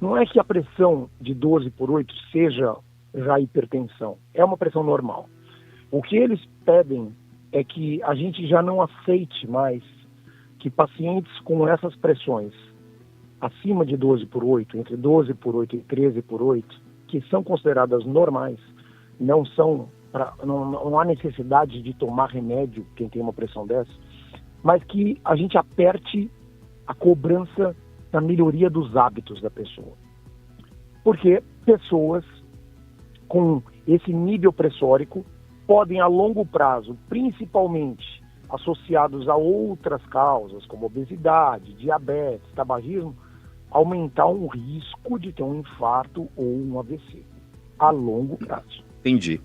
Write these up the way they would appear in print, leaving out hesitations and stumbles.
Não é que a pressão de 12/8 seja já hipertensão, é uma pressão normal. O que eles pedem é que a gente já não aceite mais que pacientes com essas pressões acima de 12/8, entre 12/8 e 13/8, que são consideradas normais, não há necessidade de tomar remédio quem tem uma pressão dessa, mas que a gente aperte a cobrança da melhoria dos hábitos da pessoa. Porque pessoas com esse nível pressórico podem, a longo prazo, principalmente associados a outras causas, como obesidade, diabetes, tabagismo, aumentar um risco de ter um infarto ou um AVC a longo prazo. Entendi.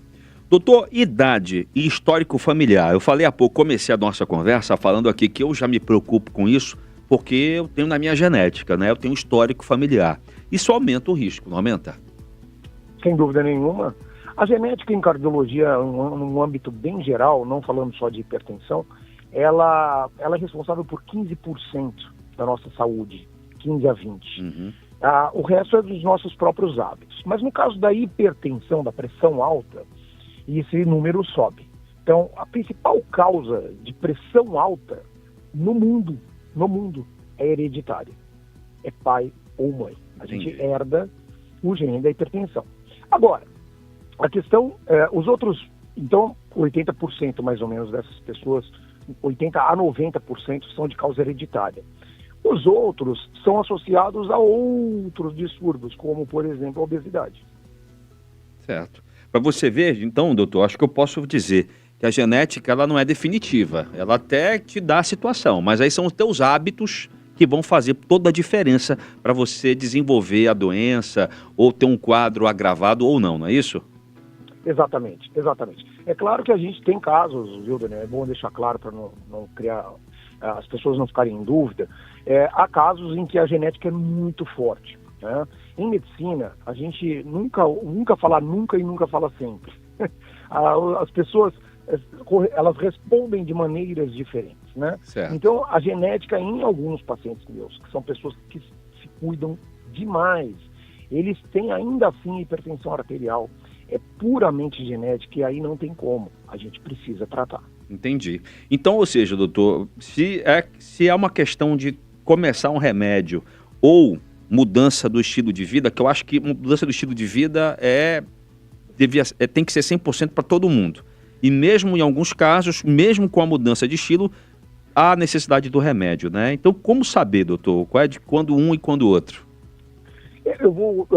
Doutor, idade e histórico familiar. Eu falei há pouco, comecei a nossa conversa falando aqui que eu já me preocupo com isso, porque eu tenho na minha genética, né? Eu tenho um histórico familiar. Isso aumenta o risco, não aumenta? Sem dúvida nenhuma. A genética em cardiologia, num âmbito bem geral, não falando só de hipertensão, ela é responsável por 15% da nossa saúde, 15 a 20%. Uhum. O resto é dos nossos próprios hábitos. Mas no caso da hipertensão, da pressão alta, esse número sobe. Então, a principal causa de pressão alta no mundo é hereditária. É pai ou mãe. A gente herda o gene da hipertensão. Agora, a questão, os outros, então, 80% mais ou menos dessas pessoas, 80% a 90% são de causa hereditária. Os outros são associados a outros distúrbios, como, por exemplo, a obesidade. Certo. Para você ver, então, doutor, acho que eu posso dizer que a genética ela não é definitiva. Ela até te dá a situação, mas aí são os teus hábitos que vão fazer toda a diferença para você desenvolver a doença ou ter um quadro agravado ou não, não é isso? Exatamente. É claro que a gente tem casos, viu, Daniel? É bom deixar claro para não criar, as pessoas não ficarem em dúvida. Há casos em que a genética é muito forte, né? Em medicina, a gente nunca fala nunca e nunca fala sempre. As pessoas, elas respondem de maneiras diferentes, né? Certo. Então, a genética em alguns pacientes meus, que são pessoas que se cuidam demais, eles têm ainda assim hipertensão arterial. É puramente genética e aí não tem como. A gente precisa tratar. Entendi. Então, ou seja, doutor, se é uma questão de começar um remédio ou mudança do estilo de vida, que eu acho que mudança do estilo de vida tem que ser 100% para todo mundo. E mesmo em alguns casos, mesmo com a mudança de estilo, há necessidade do remédio, né? Então, como saber, doutor, qual é de quando um e quando o outro? Eu vou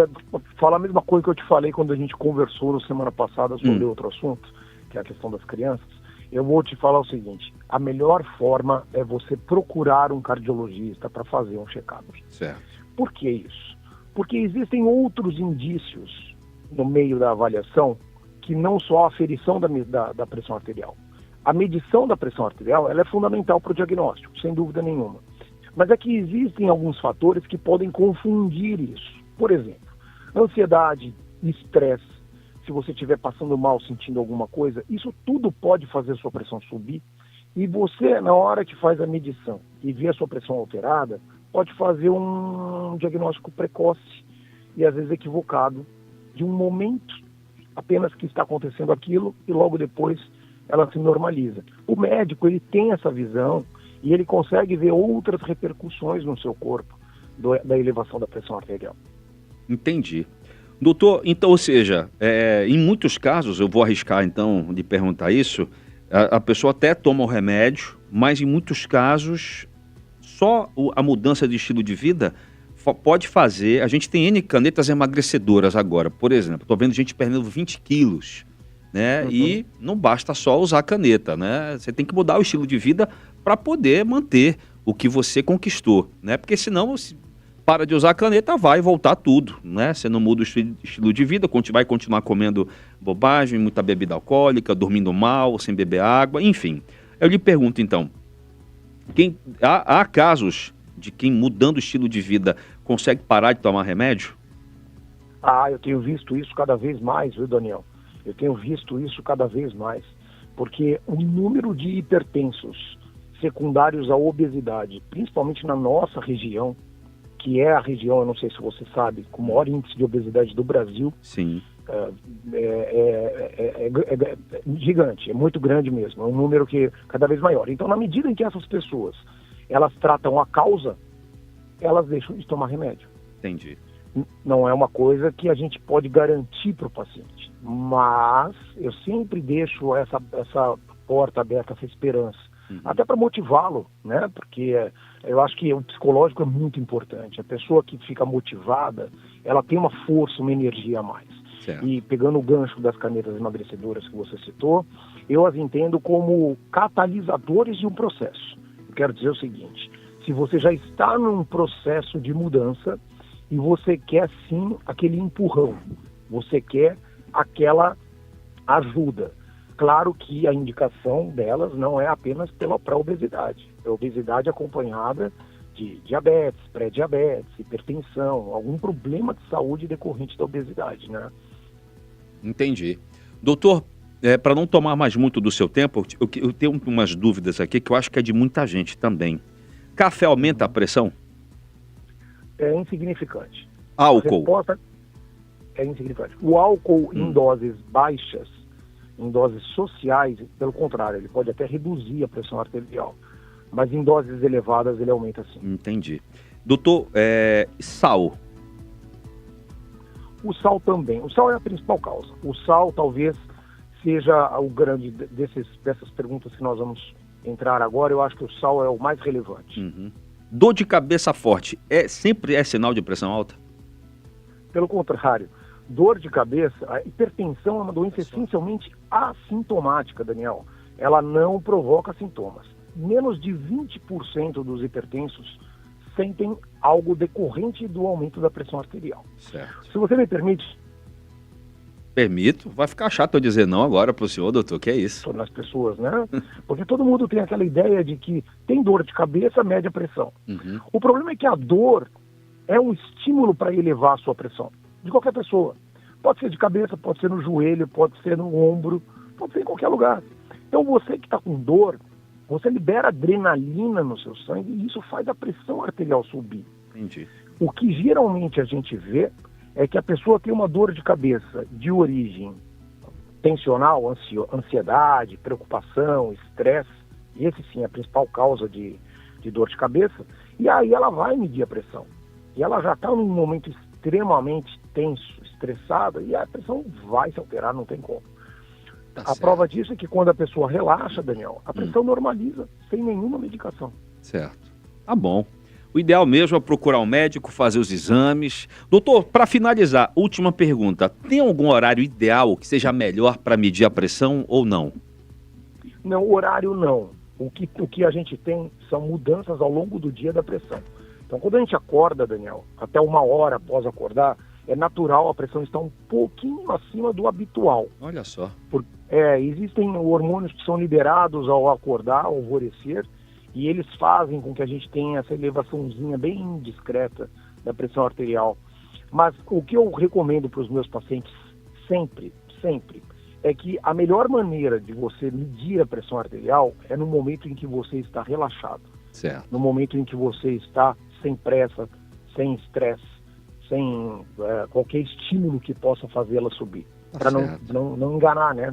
falar a mesma coisa que eu te falei quando a gente conversou na semana passada sobre outro assunto, que é a questão das crianças. Eu vou te falar o seguinte: a melhor forma é você procurar um cardiologista para fazer um check-up. Certo. Por que isso? Porque existem outros indícios no meio da avaliação que não só a aferição da pressão arterial. A medição da pressão arterial ela é fundamental para o diagnóstico, sem dúvida nenhuma. Mas é que existem alguns fatores que podem confundir isso. Por exemplo, ansiedade, estresse, se você estiver passando mal, sentindo alguma coisa, isso tudo pode fazer sua pressão subir. E você, na hora que faz a medição e vê a sua pressão alterada, pode fazer um diagnóstico precoce e às vezes equivocado de um momento apenas que está acontecendo aquilo e logo depois ela se normaliza. O médico, ele tem essa visão e ele consegue ver outras repercussões no seu corpo da elevação da pressão arterial. Entendi. Doutor, então, ou seja, em muitos casos, eu vou arriscar então de perguntar isso, a pessoa até toma o remédio, mas em muitos casos, só a mudança de estilo de vida pode fazer. A gente tem N canetas emagrecedoras agora, por exemplo, estou vendo gente perdendo 20 quilos, né? Uhum. E não basta só usar a caneta, né? Você tem que mudar o estilo de vida para poder manter o que você conquistou, né? Porque senão, se para de usar a caneta, vai voltar tudo, né? Você não muda o estilo de vida, vai continuar comendo bobagem, muita bebida alcoólica, dormindo mal, sem beber água, enfim. Eu lhe pergunto, então, há casos de quem mudando o estilo de vida consegue parar de tomar remédio? Eu tenho visto isso cada vez mais, viu, Daniel? Eu tenho visto isso cada vez mais, porque o número de hipertensos secundários à obesidade, principalmente na nossa região, que é a região, eu não sei se você sabe, com o maior índice de obesidade do Brasil. Sim. É gigante, é muito grande mesmo, é um número que cada vez maior. Então, na medida em que essas pessoas, elas tratam a causa, elas deixam de tomar remédio. Entendi. Não é uma coisa que a gente pode garantir para o paciente, mas eu sempre deixo essa porta aberta, essa esperança, até para motivá-lo, né? Porque eu acho que o psicológico é muito importante. A pessoa que fica motivada, ela tem uma força, uma energia a mais. Certo. E pegando o gancho das canetas emagrecedoras que você citou, eu as entendo como catalisadores de um processo. Eu quero dizer o seguinte: se você já está num processo de mudança e você quer sim aquele empurrão, você quer aquela ajuda. Claro que a indicação delas não é apenas para obesidade. É obesidade acompanhada de diabetes, pré-diabetes, hipertensão, algum problema de saúde decorrente da obesidade, né? Entendi. Doutor, para não tomar mais muito do seu tempo, eu tenho umas dúvidas aqui que eu acho que é de muita gente também. Café aumenta a pressão? É insignificante. Álcool? A resposta é insignificante. O álcool em doses baixas, em doses sociais, pelo contrário, ele pode até reduzir a pressão arterial. Mas em doses elevadas ele aumenta sim. Entendi. Doutor, sal? O sal também. O sal é a principal causa. O sal talvez seja o grande dessas perguntas que nós vamos entrar agora. Eu acho que o sal é o mais relevante. Dor de cabeça forte sempre é sinal de pressão alta? Pelo contrário, dor de cabeça, a hipertensão é uma doença essencialmente assintomática, Daniel. Ela não provoca sintomas. Menos de 20% dos hipertensos sentem algo decorrente do aumento da pressão arterial. Certo. Se você me permite... Permito. Vai ficar chato eu dizer não agora para o senhor, doutor, que é isso? Nas pessoas, né? Porque todo mundo tem aquela ideia de que tem dor de cabeça, mede a pressão. O problema é que a dor é um estímulo para elevar a sua pressão. De qualquer pessoa. Pode ser de cabeça, pode ser no joelho, pode ser no ombro, pode ser em qualquer lugar. Então você que está com dor, você libera adrenalina no seu sangue e isso faz a pressão arterial subir. Entendi. O que geralmente a gente vê é que a pessoa tem uma dor de cabeça de origem tensional, ansiedade, preocupação, estresse, e esse sim é a principal causa de dor de cabeça, e aí ela vai medir a pressão. E ela já está num momento extremamente tenso, estressada, e a pressão vai se alterar, não tem como. A prova disso é que quando a pessoa relaxa, Daniel, a pressão normaliza, sem nenhuma medicação. Certo. Tá bom. O ideal mesmo é procurar um médico, fazer os exames. Doutor, para finalizar, última pergunta. Tem algum horário ideal que seja melhor para medir a pressão ou não? Não, horário não. O que a gente tem são mudanças ao longo do dia da pressão. Então, quando a gente acorda, Daniel, até 1 hora após acordar, é natural a pressão estar um pouquinho acima do habitual. Olha só. Existem hormônios que são liberados ao acordar, ao alvorecer, e eles fazem com que a gente tenha essa elevaçãozinha bem discreta da pressão arterial. Mas o que eu recomendo para os meus pacientes sempre, é que a melhor maneira de você medir a pressão arterial é no momento em que você está relaxado. Certo. No momento em que você está sem pressa, sem estresse, sem qualquer estímulo que possa fazê-la subir. Para não enganar, né?